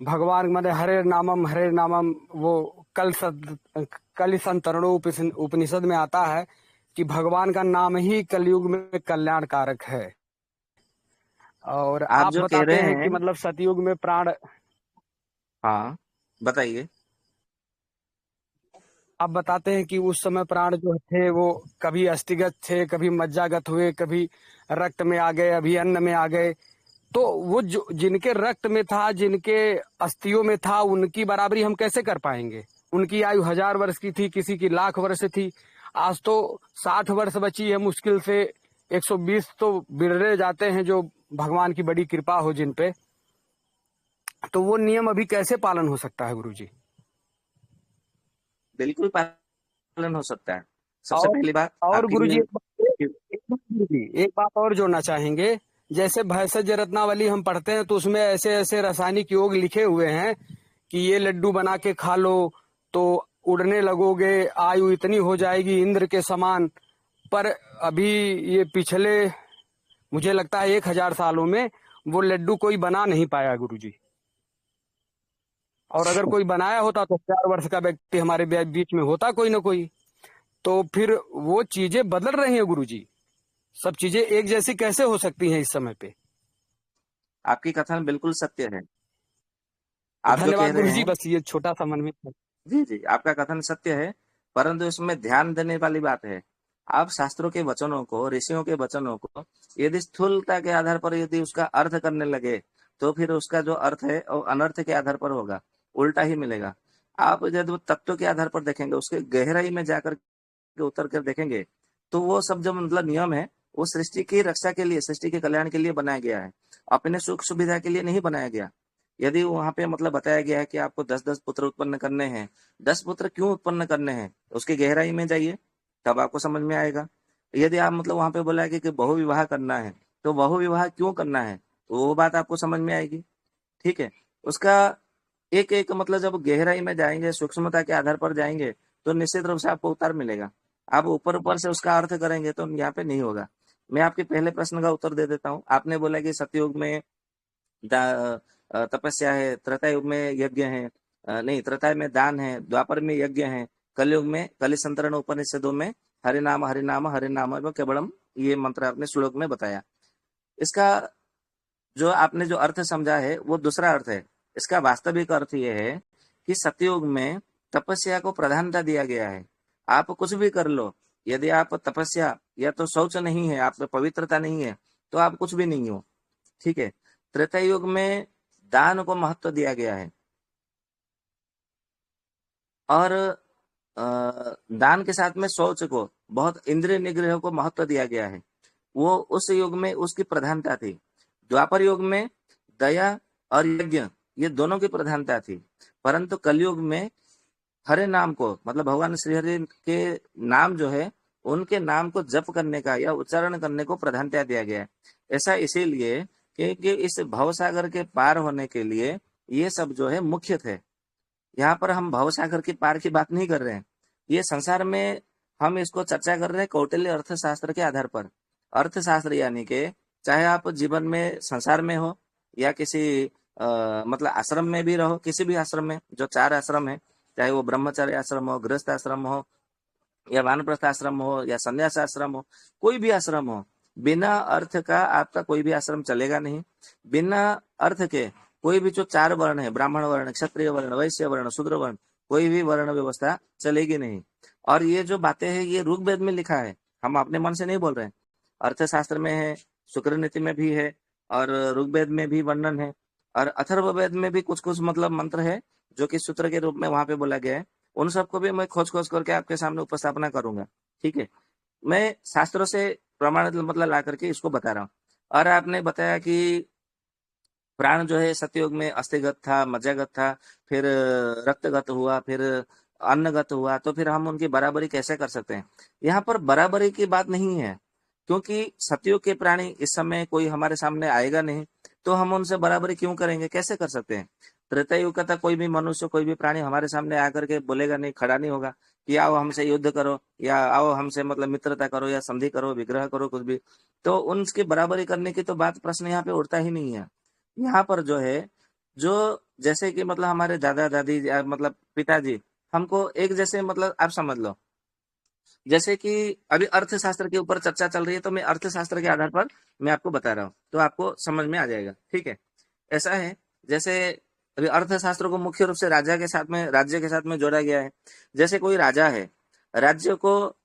भगवान माने हरे नामम, वो कल संतरणो उपनिषद में आता है कि भगवान का नाम ही कलयुग में कल्याण कारक है। और आप आप जो कह बताते रहे हैं कि हैं, मतलब सतयुग में प्राण, हाँ बताइए। आप बताते हैं कि उस समय प्राण जो थे वो कभी अस्थिगत थे, कभी मज्जागत हुए, कभी रक्त में आ गए, अभी अन्न में आ गए। तो वो जो जिनके रक्त में था, जिनके अस्थियों में था, उनकी बराबरी हम कैसे कर पाएंगे? उनकी आयु 1000 वर्ष की थी, किसी की 1,00,000 वर्ष थी। आज तो 60 वर्ष बची है मुश्किल से। 120 तो बिरले जाते हैं जो भगवान की बड़ी कृपा हो जिन पे। तो वो नियम अभी कैसे पालन हो सकता है गुरुजी? बिल्कुल पालन हो सकता है। सबसे और पहली बात और आपके गुरुजी, लिए एक बात और जोड़ना चाहेंगे। जैसे भैंसज रत्नावली हम पढ़ते हैं, तो उसमें ऐसे ऐसे रासायनिक योग लिखे हुए हैं कि ये लड्डू बना के खा लो तो उड़ने लगोगे, आयु इतनी हो जाएगी इंद्र के समान। पर अभी ये पिछले, मुझे लगता है 1,000 सालों में वो लड्डू कोई बना नहीं पाया गुरुजी। और अगर कोई बनाया होता तो 4 वर्ष का व्यक्ति हमारे बीच में होता कोई ना कोई। तो फिर वो चीजें बदल रही हैं गुरुजी। सब चीजें एक जैसी कैसे हो सकती हैं इस समय पे? आपकी कथन बिल्कुल सत्य है। आप जो कह धन्यवाद रहे गुरुजी, हैं, बस ये छोटा सा मन में था। जी जी, आपका कथन सत्य है, परंतु इसमें ध्यान देने वाली बात है। आप शास्त्रों के वचनों को, ऋषियों के वचनों को यदि स्थूलता के आधार पर यदि उसका अर्थ करने लगे, तो फिर उसका जो अर्थ है वो अनर्थ के आधार पर होगा, उल्टा ही मिलेगा। आप यदि वो तत्व के आधार पर देखेंगे, उसके गहराई में जाकर के उतर कर देखेंगे, तो वो सब जो मतलब नियम है, वो सृष्टि की रक्षा के लिए, सृष्टि के कल्याण के लिए बनाया गया है, अपने सुख सुविधा के लिए नहीं बनाया गया। यदि वहां पे मतलब बताया गया है कि आपको 10-10 पुत्र उत्पन्न करने हैं, 10 पुत्र क्यों उत्पन्न करने हैं, उसकी गहराई में जाइए, तब आपको समझ में आएगा। यदि आप मतलब वहां पे बोला है कि बहु विवाह करना है, तो बहु विवाह क्यों करना है, तो वो बात आपको समझ में आएगी। ठीक है, उसका एक एक मतलब जब गहराई में जाएंगे, सूक्ष्मता के आधार पर जाएंगे, तो निश्चित रूप से आपको उत्तर मिलेगा। आप ऊपर ऊपर से उसका अर्थ करेंगे तो यहाँ पे नहीं होगा। मैं आपके पहले प्रश्न का उत्तर दे देता हूँ। आपने बोला कि सतयुग में तपस्या है, त्रेता युग में यज्ञ है, नहीं, त्रेता में दान है, द्वापर में यज्ञ है, कलयुग में कलिसंतरण उपनिषदों में हरि नाम हरि नाम हरि नाम एवं केवलम, ये मंत्र आपने श्लोक में बताया। इसका जो आपने जो अर्थ समझा है वो दूसरा अर्थ है। इसका वास्तविक अर्थ ये है कि सतयुग में तपस्या को प्रधानता दिया गया है। आप कुछ भी कर लो, यदि आप तपस्या या तो शौच नहीं है, आप में पवित्रता नहीं है, तो आप कुछ भी नहीं हो। ठीक है, त्रेता युग में दान को महत्व दिया गया है, और दान के साथ में शौच को, बहुत इंद्रिय निग्रह को महत्व दिया गया है। वो उस युग में उसकी प्रधानता थी। द्वापर युग में दया और यज्ञ ये दोनों की प्रधानता थी, परंतु कलयुग में हरे नाम को मतलब भगवान श्री हरि के नाम जो है उनके नाम को जप करने का या उच्चारण करने को प्रधानता दिया गया है। ऐसा इसीलिए क्योंकि इस भवसागर के पार होने के लिए ये सब जो है मुख्य थे। यहाँ पर हम भवसागर के पार की बात नहीं कर रहे हैं, ये संसार में हम इसको चर्चा कर रहे हैं कौटिल्य अर्थशास्त्र के आधार पर। अर्थशास्त्र यानी कि चाहे आप जीवन में संसार में हो या किसी मतलब आश्रम में भी रहो, किसी भी आश्रम में जो 4 आश्रम है, चाहे वो ब्रह्मचर्य आश्रम हो, गृहस्थ आश्रम हो या वानप्रस्थ आश्रम हो या संन्यास आश्रम हो, कोई भी आश्रम हो, बिना अर्थ का आपका कोई भी आश्रम चलेगा नहीं। बिना अर्थ के कोई भी जो 4 वर्ण है, ब्राह्मण वर्ण, क्षत्रिय वर्ण, वैश्य वर्ण, शूद्र वर्ण, कोई भी वर्ण व्यवस्था चलेगी नहीं। और ये जो बातें हैं ये ऋग्वेद में लिखा है, हम अपने मन से नहीं बोल रहे हैं। अर्थशास्त्र में है, शुक्र नीति में भी है और ऋग्वेद में भी वर्णन है और अथर्ववेद में भी कुछ कुछ मतलब मंत्र है जो कि सूत्र के रूप में वहां पे बोला गया है। उन सबको भी मैं खोज खोज करके आपके सामने उपस्थापना करूंगा, ठीक है। मैं शास्त्रों से प्रमाणित मतलब ला करके इसको बता रहा हूँ। और आपने बताया कि प्राण जो है सतयुग में अस्थिगत था, मज्जागत था, फिर रक्तगत हुआ, फिर अन्नगत हुआ, तो फिर हम उनकी बराबरी कैसे कर सकते हैं? यहाँ पर बराबरी की बात नहीं है, क्योंकि सतयुग के प्राणी इस समय कोई हमारे सामने आएगा नहीं, तो हम उनसे बराबरी क्यों करेंगे, कैसे कर सकते हैं? त्रेता युग का था कोई भी मनुष्य, कोई भी प्राणी हमारे सामने आकर के बोलेगा नहीं, खड़ा नहीं होगा कि आओ हमसे युद्ध करो या आओ हमसे मतलब मित्रता करो या संधि करो, विग्रह करो, कुछ भी। तो उनकी बराबरी करने की तो बात प्रश्न यहाँ पे उठता ही नहीं है। यहाँ पर जो है, जो जैसे कि मतलब हमारे दादा दादी या मतलब पिताजी हमको एक जैसे मतलब आप समझ लो, जैसे कि अभी अर्थशास्त्र के ऊपर चर्चा चल रही है, तो मैं अर्थशास्त्र के आधार पर मैं आपको बता रहा हूँ, तो आपको समझ में आ जाएगा, ठीक है। ऐसा है जैसे अभी अर्थशास्त्र को मुख्य रूप से राज्य के साथ में जोड़ा गया है। जैसे कोई राजा है, राज्य को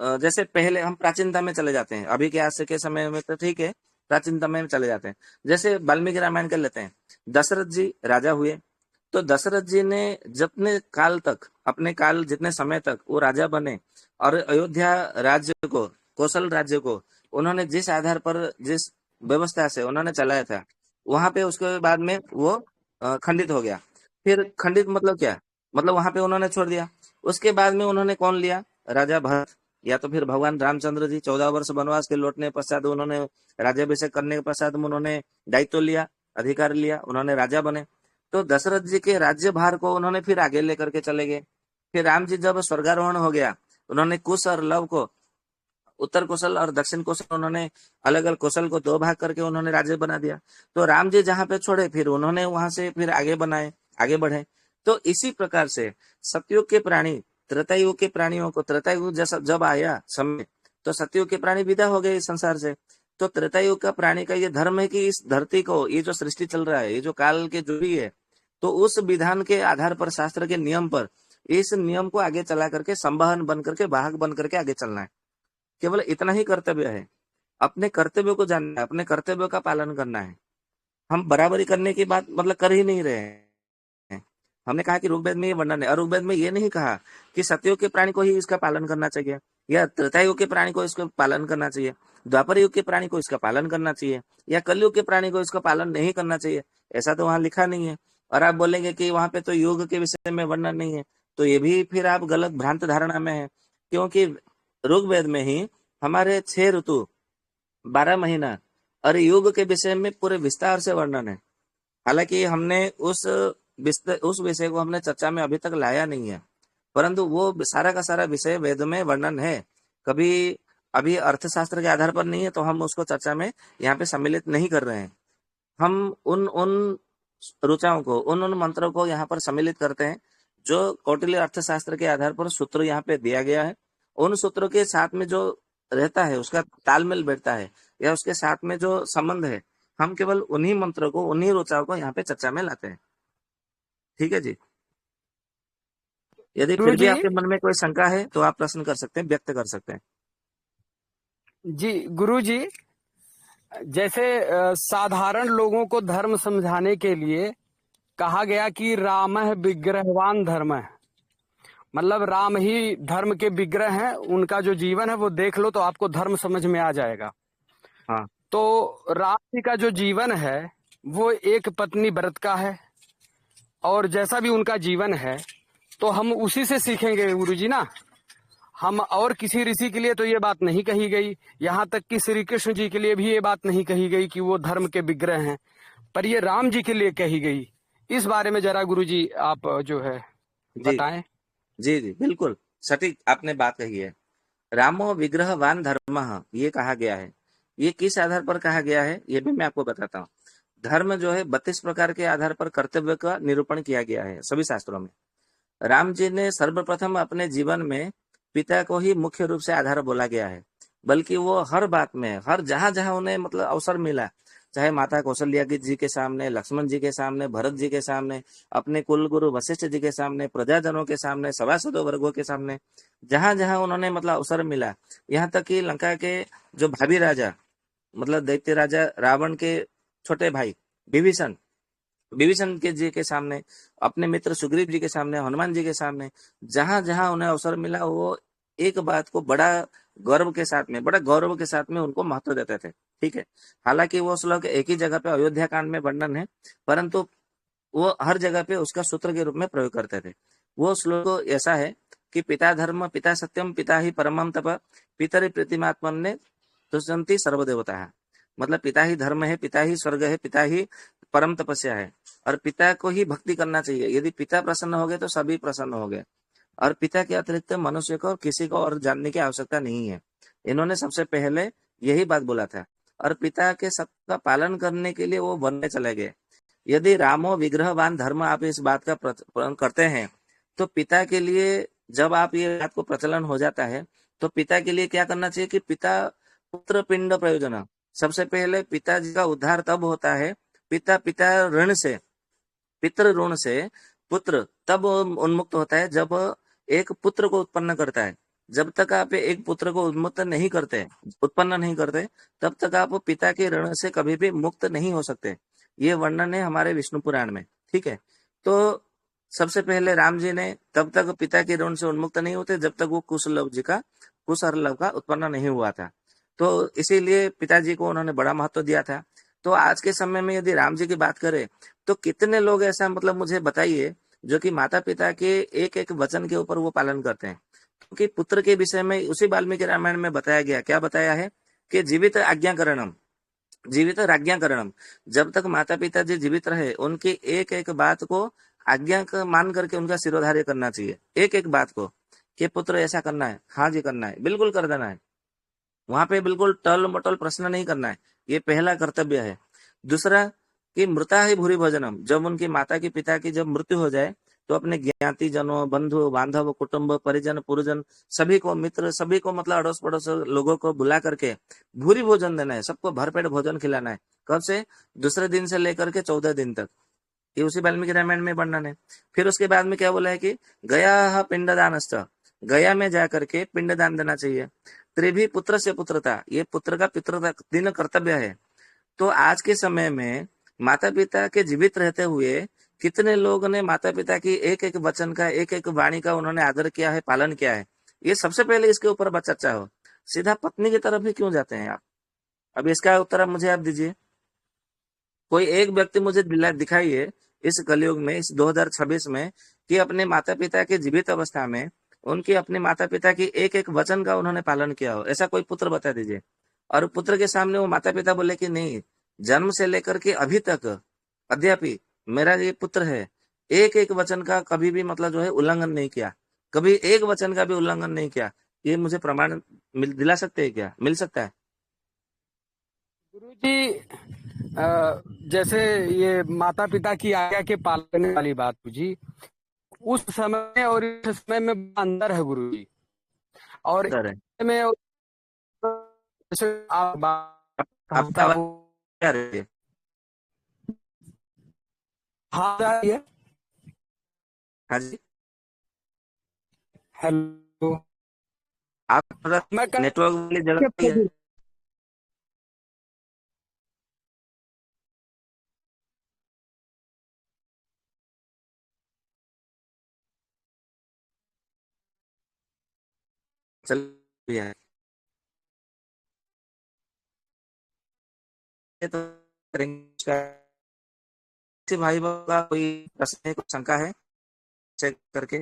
जैसे पहले हम प्राचीनता में चले जाते हैं, अभी के आज के समय में तो ठीक है, प्राचीनता में चले जाते हैं। जैसे वाल्मीकि रामायण कर लेते हैं, दशरथ जी राजा हुए, तो दशरथ जी ने जितने काल तक, अपने काल जितने समय तक वो राजा बने और अयोध्या राज्य को, कौशल राज्य को उन्होंने जिस आधार पर, जिस व्यवस्था से उन्होंने चलाया था, वहां पे उसके बाद में वो खंडित हो गया। फिर खंडित मतलब क्या, मतलब वहां पे उन्होंने छोड़ दिया। उसके बाद में उन्होंने कौन लिया, राजा भरत या तो फिर भगवान रामचंद्र जी 14 वर्ष वनवास के लौटने पश्चात उन्होंने राज्याभिषेक करने के पश्चात उन्होंने दायित्व लिया, अधिकार लिया, उन्होंने राजा बने। तो दशरथ जी के राज्य भार को उन्होंने फिर आगे लेकर के चले गए। फिर राम जी जब स्वर्गारोहण हो गया, उन्होंने कुश और लव को, उत्तर कौशल और दक्षिण कौशल, उन्होंने अलग अलग कौशल को 2 भाग करके उन्होंने राज्य बना दिया। तो राम जी जहां पे छोड़े फिर उन्होंने वहां से फिर आगे बनाए, आगे बढ़े। तो इसी प्रकार से सतयुग के प्राणी त्रेतायुग के प्राणियों को, त्रेतायुग जैसा जब आया समय, तो सतयुग के प्राणी विदा हो गए इस संसार से। तो त्रेतायुग का प्राणी का ये धर्म है कि इस धरती को, ये जो सृष्टि चल रहा है, ये जो काल के जो भी है, तो उस विधान के आधार पर, शास्त्र के नियम पर, इस नियम को आगे चला करके संवहन बन करके, वाहक बन करके आगे चलना है। केवल इतना ही कर्तव्य है, अपने कर्तव्य को जानना है, अपने कर्तव्य का पालन करना है। हम बराबरी करने की बात मतलब कर ही नहीं रहे हैं। हमने कहा कि ऋग्वेद में ये वर्णन है, और ऋग्वेद में ये नहीं कहा कि सतयुग के प्राणी को ही इसका पालन करना चाहिए या त्रेतायुग के प्राणी को इसका पालन करना चाहिए, द्वापर युग के प्राणी को इसका पालन करना चाहिए या कलयुग के प्राणी को इसका पालन नहीं करना चाहिए। ऐसा तो वहां लिखा नहीं है। और आप बोलेंगे कि वहां पे तो योग के विषय में वर्णन नहीं है, तो ये भी फिर आप गलत भ्रांत धारणा में है, क्योंकि ऋग्वेद में ही हमारे 6 ऋतु, 12 महीना और योग के विषय में पूरे विस्तार से वर्णन है। हालांकि हमने उस विषय को हमने चर्चा में अभी तक लाया नहीं है, परंतु वो सारा का सारा विषय वेद में वर्णन है। कभी अभी अर्थशास्त्र के आधार पर नहीं है, तो हम उसको चर्चा में यहाँ पे सम्मिलित नहीं कर रहे हैं। हम उन रुचाओं को, उन मंत्रों को यहाँ पर सम्मिलित करते हैं जो कौटिल्य अर्थशास्त्र के आधार पर सूत्र यहाँ पे दिया गया है। उन सूत्रों के साथ में जो रहता है, उसका तालमेल बैठता है या उसके साथ में जो संबंध है, हम केवल उन्हीं मंत्रों को, उन्हीं रुचाओं को यहाँ पे चर्चा में लाते हैं। ठीक है जी। यदि फिर भी आपके मन में कोई शंका है तो आप प्रश्न कर सकते हैं, व्यक्त कर सकते हैं। जी गुरु जी, जैसे साधारण लोगों को धर्म समझाने के लिए कहा गया कि राम विग्रहवान धर्म है, मतलब राम ही धर्म के विग्रह हैं, उनका जो जीवन है वो देख लो तो आपको धर्म समझ में आ जाएगा। हाँ। तो राम जी का जो जीवन है वो एक पत्नी व्रत का है, और जैसा भी उनका जीवन है तो हम उसी से सीखेंगे गुरु जी ना। हम और किसी ऋषि के लिए तो ये बात नहीं कही गई, यहाँ तक कि श्री कृष्ण जी के लिए भी ये बात नहीं कही गई कि वो धर्म के विग्रह हैं, पर ये राम जी के लिए कही गई। इस बारे में जरा गुरु जी आप जो है जी बताएं। जी जी, बिल्कुल सटीक आपने बात कही है। रामो विग्रहवान धर्म, ये कहा गया है। ये किस आधार पर कहा गया है ये भी मैं आपको बताता हूँ। धर्म जो है 32 प्रकार के आधार पर कर्तव्य का निरूपण किया गया है सभी शास्त्रों में। राम जी ने सर्वप्रथम अपने जीवन में पिता को ही मुख्य रूप से आधार बोला गया है, बल्कि वो हर बात में, हर जहां जहां उन्हें मतलब अवसर मिला, चाहे माता कौशल्या जी के सामने, लक्ष्मण जी के सामने, भरत जी के सामने, अपने कुल गुरु वशिष्ठ जी के सामने, प्रजाजनों के सामने, सभासदों वर्गों के सामने, जहां जहां उन्होंने मतलब अवसर मिला, यहाँ तक कि लंका के जो भाभी राजा मतलब दैत्य राजा रावण के छोटे भाई विभीषण विभीषण के जी के सामने, अपने मित्र सुग्रीव जी के सामने, हनुमान जी के सामने, जहां जहां उन्हें अवसर मिला वो एक बात को बड़ा गर्व के साथ में, बड़ा गौरव के साथ में उनको महत्व देते थे। ठीक है, हालांकि वो श्लोक एक ही जगह पे अयोध्या कांड में वर्णन है, परंतु वो हर जगह पे उसका सूत्र के रूप में प्रयोग करते थे। वो श्लोक ऐसा है कि पिता धर्म पिता सत्यम पिता ही परमम तप पितरि प्रतिमात्मन्ने तुष्यन्ति सर्वदेवता है। मतलब पिता ही धर्म है, पिता ही स्वर्ग है, पिता ही परम तपस्या है, और पिता को ही भक्ति करना चाहिए। यदि पिता प्रसन्न हो गए तो सभी प्रसन्न हो गए, और पिता के अतिरिक्त मनुष्य को किसी को और जानने की आवश्यकता नहीं है। इन्होंने सबसे पहले यही बात बोला था, और पिता के सबका पालन करने के लिए वो वन में चले गए। यदि रामो विग्रहवान धर्म आप इस बात का पालन करते हैं, तो पिता के लिए जब आप ये बात को प्रचलन हो जाता है, तो पिता के लिए क्या करना चाहिए कि पिता पुत्र पिंड प्रयोजन, सबसे पहले पिताजी का उद्धार तब होता है, पिता पिता ऋण से, पितृ ऋण से पुत्र तब उन्मुक्त होता है जब एक पुत्र को उत्पन्न करता है। जब तक आप एक पुत्र को उन्मुक्त नहीं करते, उत्पन्न नहीं करते, तब तक आप पिता के ऋण से कभी भी मुक्त नहीं हो सकते। ये वर्णन है हमारे विष्णु पुराण में। ठीक है, तो सबसे पहले राम जी ने तब तक पिता के ऋण से उन्मुक्त नहीं होते जब तक वो कुशलव का उत्पन्न नहीं हुआ था। तो इसीलिए पिताजी को उन्होंने बड़ा महत्व दिया था। तो आज के समय में यदि राम जी की बात करें, तो कितने लोग ऐसा मतलब मुझे बताइए जो कि माता पिता के एक एक वचन के ऊपर वो पालन करते हैं। क्योंकि पुत्र के विषय में उसी वाल्मीकि रामायण में बताया गया, क्या बताया है कि जीवित राज्ञाकरणम, जब तक माता पिता जी जीवित रहे उनकी एक एक बात को आज्ञा का मान करके उनका सिरोधार्य करना चाहिए। एक एक बात को कि पुत्र ऐसा करना है, हाँ जी करना है, बिल्कुल कर देना है। वहां पे बिल्कुल टल मटोल प्रश्न नहीं करना है, ये पहला कर्तव्य है। दूसरा कि मृता ही भूरि भोजनम, जब उनकी माता की पिता की जब मृत्यु हो जाए तो अपने ज्ञाति जनों, बंधु बांधव, कुटुंब परिजन पुरजन सभी को, मित्र सभी को, मतलब अड़ोस पड़ोस लोगों को बुला करके भूरि भोजन देना है, सबको भरपेट भोजन खिलाना है। कब से? दूसरे दिन से लेकर के 14 दिन तक। ये उसी वाल्मीकि रामायण में वर्णन है। फिर उसके बाद में क्या बोला है कि गया पिंडदानश्च, गया में जाकर के पिंडदान देना चाहिए। त्रिभी पुत्र से पुत्रता, ये पुत्र का पितृ दिन कर्तव्य है। तो आज के समय में माता पिता के जीवित रहते हुए कितने लोग ने माता पिता की एक एक वचन का, एक एक वाणी का उन्होंने आदर किया है, पालन किया है। ये सबसे पहले इसके ऊपर चर्चा हो। सीधा पत्नी की तरफ ही क्यों जाते हैं आप? अब इसका उत्तर आप मुझे दीजिए। कोई एक व्यक्ति मुझे दिखाइए इस कलयुग में, इस 2026 में, कि अपने माता पिता के जीवित अवस्था में उनके अपने माता पिता की एक एक वचन का उन्होंने पालन किया हो। ऐसा कोई पुत्र बता दीजिए। और पुत्र के सामने वो माता पिता बोले कि नहीं, जन्म से लेकर के अभी तक अद्यापि मेरा ये पुत्र है, एक एक वचन का कभी भी मतलब जो है उल्लंघन नहीं किया, कभी एक वचन का भी उल्लंघन नहीं किया, ये मुझे प्रमाण दिला सकते हैं क्या? मिल सकता है? गुरु जी जैसे ये माता पिता की आज्ञा के पालन वाली बात जी, उस समय और इस समय में अंदर है गुरु जी। और सर है। में जैसे आप बात कहा आपकी था आवाज वो, क्या रही है? हाँ आ रही है। हाँ जी, हेलो, आप थोड़ा मैं नेटवर्क वाली जगह पे है। चल है। तो करेंगे। किसी भाई बहन का कोई प्रश्न है, कुछ शंका है, चेक करके